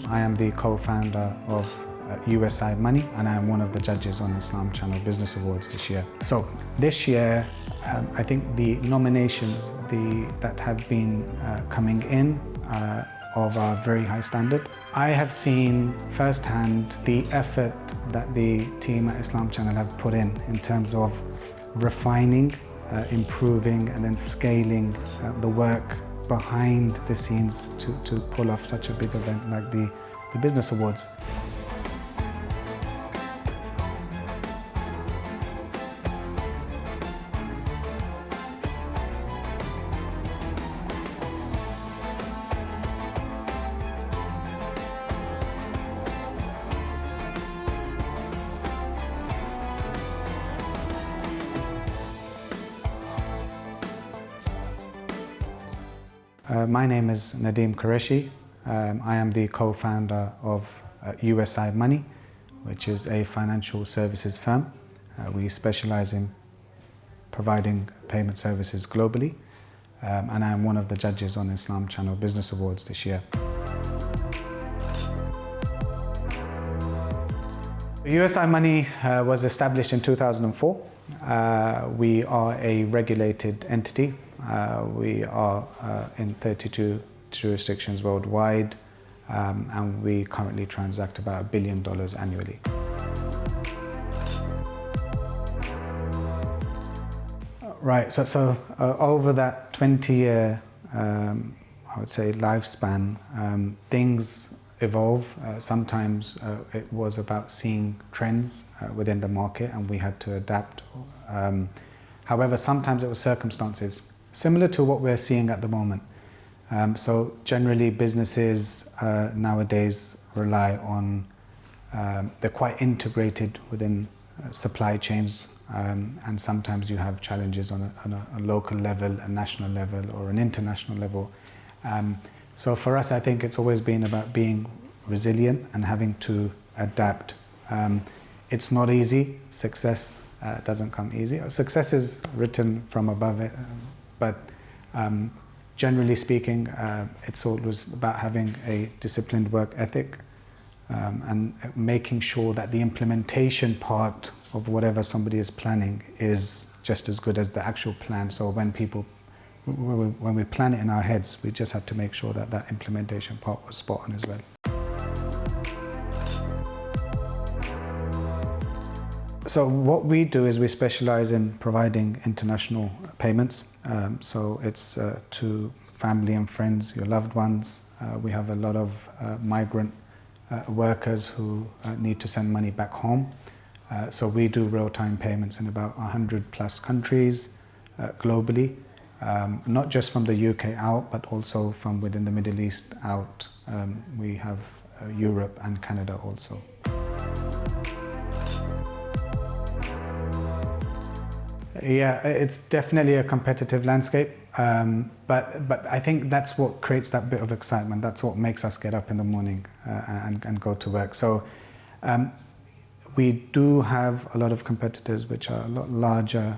I am the co-founder of USI Money, and I am one of the judges on Islam Channel Business Awards this year. So this year, I think the nominations that have been coming in of a very high standard. I have seen firsthand the effort that the team at Islam Channel have put in terms of refining, improving and then scaling the work behind the scenes to pull off such a big event like the Business Awards. My name is Nadeem Qureshi. I am the co-founder of USI Money, which is a financial services firm. We specialize in providing payment services globally, and I am one of the judges on Islam Channel Business Awards this year. USI Money was established in 2004. We are a regulated entity. We are in 32 jurisdictions worldwide, and we currently transact about $1 billion annually. Right, so over that 20-year, I would say, lifespan, things evolve. Sometimes it was about seeing trends within the market and we had to adapt. However, sometimes it was circumstances, similar to what we're seeing at the moment. So generally businesses nowadays rely on, they're quite integrated within supply chains, and sometimes you have challenges on a local level, a national level or an international level. So for us, I think it's always been about being resilient and having to adapt. It's not easy. Success doesn't come easy. Success is written from above it, but generally speaking, it's always about having a disciplined work ethic and making sure that the implementation part of whatever somebody is planning is just as good as the actual plan. So when we plan it in our heads, we just have to make sure that that implementation part was spot on as well. So what we do is we specialize in providing international payments. So it's to family and friends, your loved ones. We have a lot of migrant workers who need to send money back home. So we do real-time payments in about 100 plus countries globally. Not just from the UK out, but also from within the Middle East out. We have Europe and Canada also. Yeah, it's definitely a competitive landscape, but I think that's what creates that bit of excitement. That's what makes us get up in the morning and go to work. So we do have a lot of competitors which are a lot larger.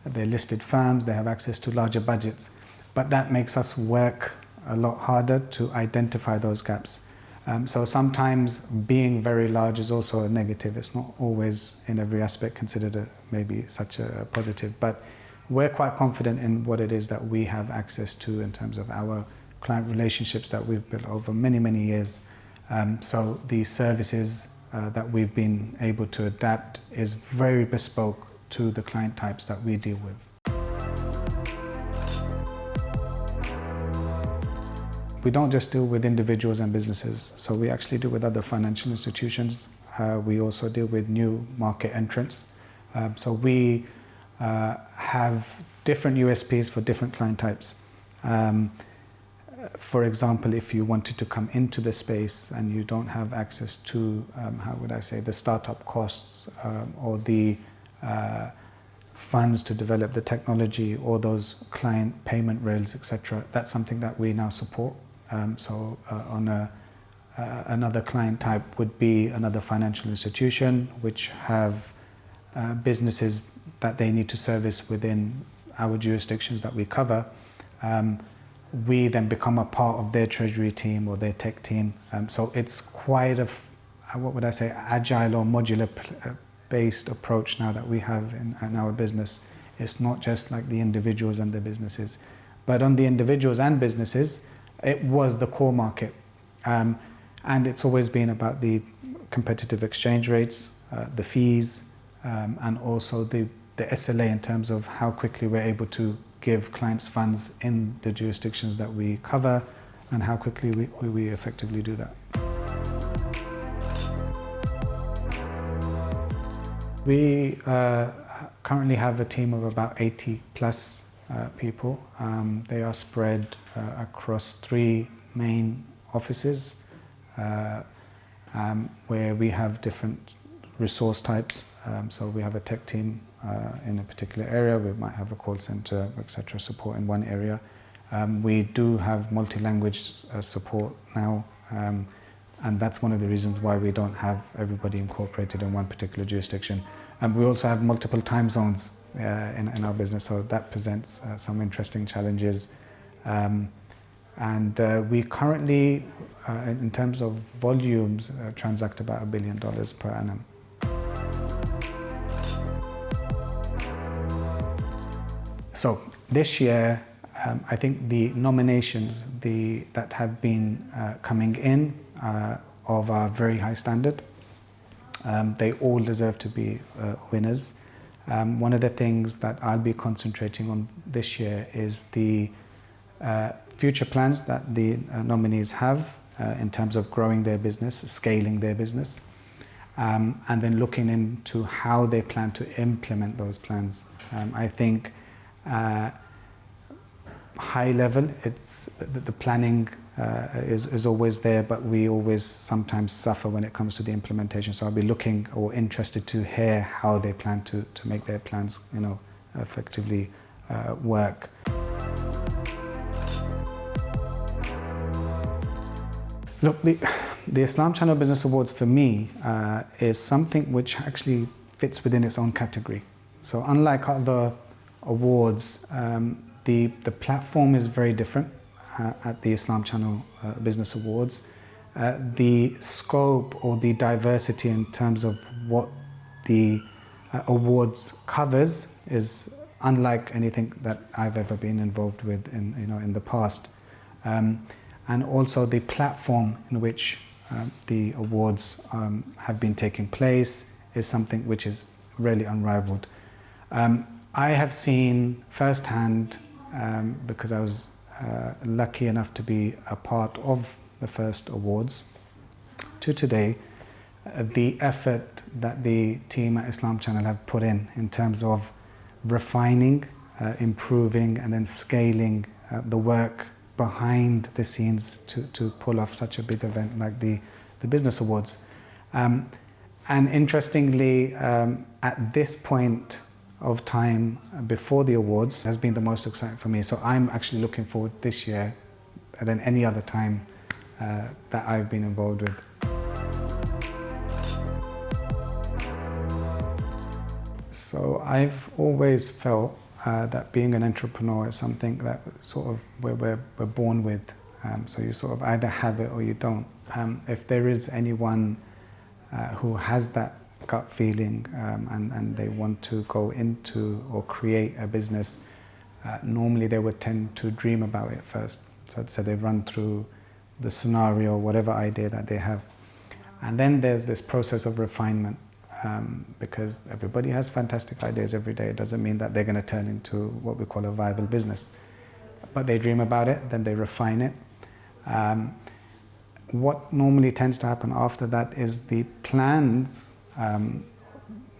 They're listed firms, they have access to larger budgets, but that makes us work a lot harder to identify those gaps. So sometimes being very large is also a negative. It's not always in every aspect considered maybe such a positive, but we're quite confident in what it is that we have access to in terms of our client relationships that we've built over many, many years. So the services that we've been able to adapt is very bespoke to the client types that we deal with. We don't just deal with individuals and businesses, so we actually deal with other financial institutions. We also deal with new market entrants. So we have different USPs for different client types. For example, if you wanted to come into the space and you don't have access to, how would I say, the startup costs or the funds to develop the technology or those client payment rails, etc., that's something that we now support. So on another client type would be another financial institution which have businesses that they need to service within our jurisdictions that we cover. we then become a part of their treasury team or their tech team. So it's quite a, what would I say, agile or modular based approach now that we have in our business. It's not just like the individuals and the businesses. But on the individuals and businesses, it was the core market. And it's always been about the competitive exchange rates, the fees, and also the SLA in terms of how quickly we're able to give clients funds in the jurisdictions that we cover and how quickly we effectively do that. We currently have a team of about 80 plus people. They are spread across 3 main offices where we have different resource types. So we have a tech team in a particular area, we might have a call center, etc. support in one area. We do have multi-language support now, and that's one of the reasons why we don't have everybody incorporated in one particular jurisdiction. And we also have multiple time zones in our business, so that presents some interesting challenges. And we currently, in terms of volumes, transact about $1 billion per annum. So this year, I think the nominations that have been coming in of a very high standard. They all deserve to be winners. One of the things that I'll be concentrating on this year is the future plans that the nominees have in terms of growing their business, scaling their business, and then looking into how they plan to implement those plans. I think high level, it's the planning is always there, but we always sometimes suffer when it comes to the implementation. So I'll be looking or interested to hear how they plan to make their plans, effectively work. Look, the Islam Channel Business Awards for me is something which actually fits within its own category. So unlike other awards, the platform is very different at the Islam Channel Business Awards. The scope or the diversity in terms of what the awards covers is unlike anything that I've ever been involved with in the past. And also the platform in which the awards have been taking place is something which is really unrivaled. I have seen firsthand, because I was lucky enough to be a part of the first awards to today, the effort that the team at Islam Channel have put in terms of refining, improving, and then scaling the work behind the scenes to pull off such a big event like the Business Awards. And interestingly, at this point of time before the awards has been the most exciting for me. So I'm actually looking forward this year than any other time that I've been involved with. So I've always felt that being an entrepreneur is something that sort of we're born with. So you sort of either have it or you don't. If there is anyone who has that gut feeling and they want to go into or create a business, normally they would tend to dream about it first. So they run through the scenario, whatever idea that they have. And then there's this process of refinement, because everybody has fantastic ideas every day. It doesn't mean that they're going to turn into what we call a viable business. But they dream about it, then they refine it. What normally tends to happen after that is the plans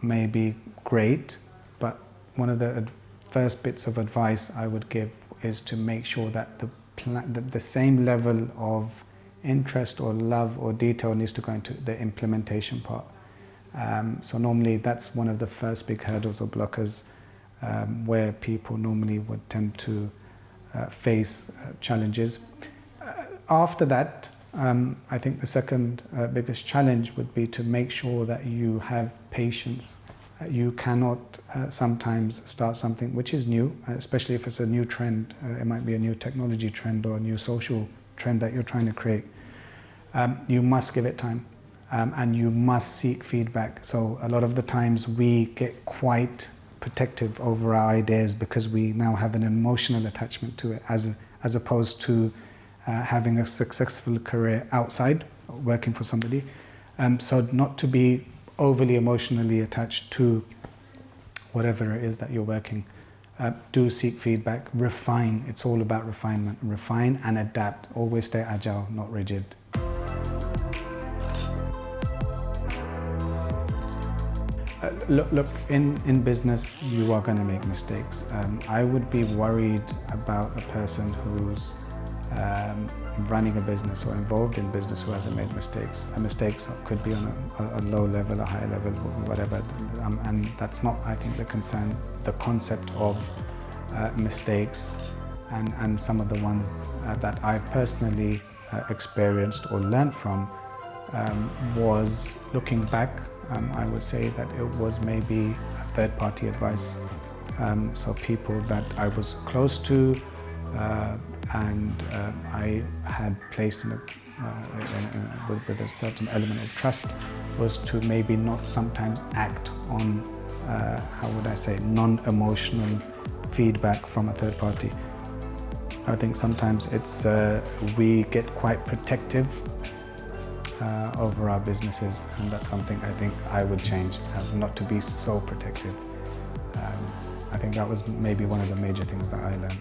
may be great, but one of the first bits of advice I would give is to make sure that the same level of interest or love or detail needs to go into the implementation part. So normally that's one of the first big hurdles or blockers where people normally would tend to face challenges. After that, I think the second biggest challenge would be to make sure that you have patience You cannot sometimes start something which is new, especially if it's a new trend. It might be a new technology trend or a new social trend that you're trying to create. You must give it time, and you must seek feedback. So a lot of the times we get quite protective over our ideas because we now have an emotional attachment to it, as opposed to having a successful career outside, working for somebody. So not to be overly emotionally attached to whatever it is that you're working. Do seek feedback, refine. It's all about refinement. Refine and adapt. Always stay agile, not rigid. Look, in business, you are going to make mistakes. I would be worried about a person who's running a business or involved in business who hasn't made mistakes. Mistakes could be on a low level, a high level, whatever. And that's not, I think, the concern. The concept of mistakes and some of the ones that I've personally experienced or learned from was, looking back, I would say that it was maybe third-party advice. So people that I was close to and I had placed with a certain element of trust, was to maybe not sometimes act on, how would I say, non-emotional feedback from a third party. I think sometimes it's we get quite protective over our businesses, and that's something I think I would change, not to be so protective. I think that was maybe one of the major things that I learned.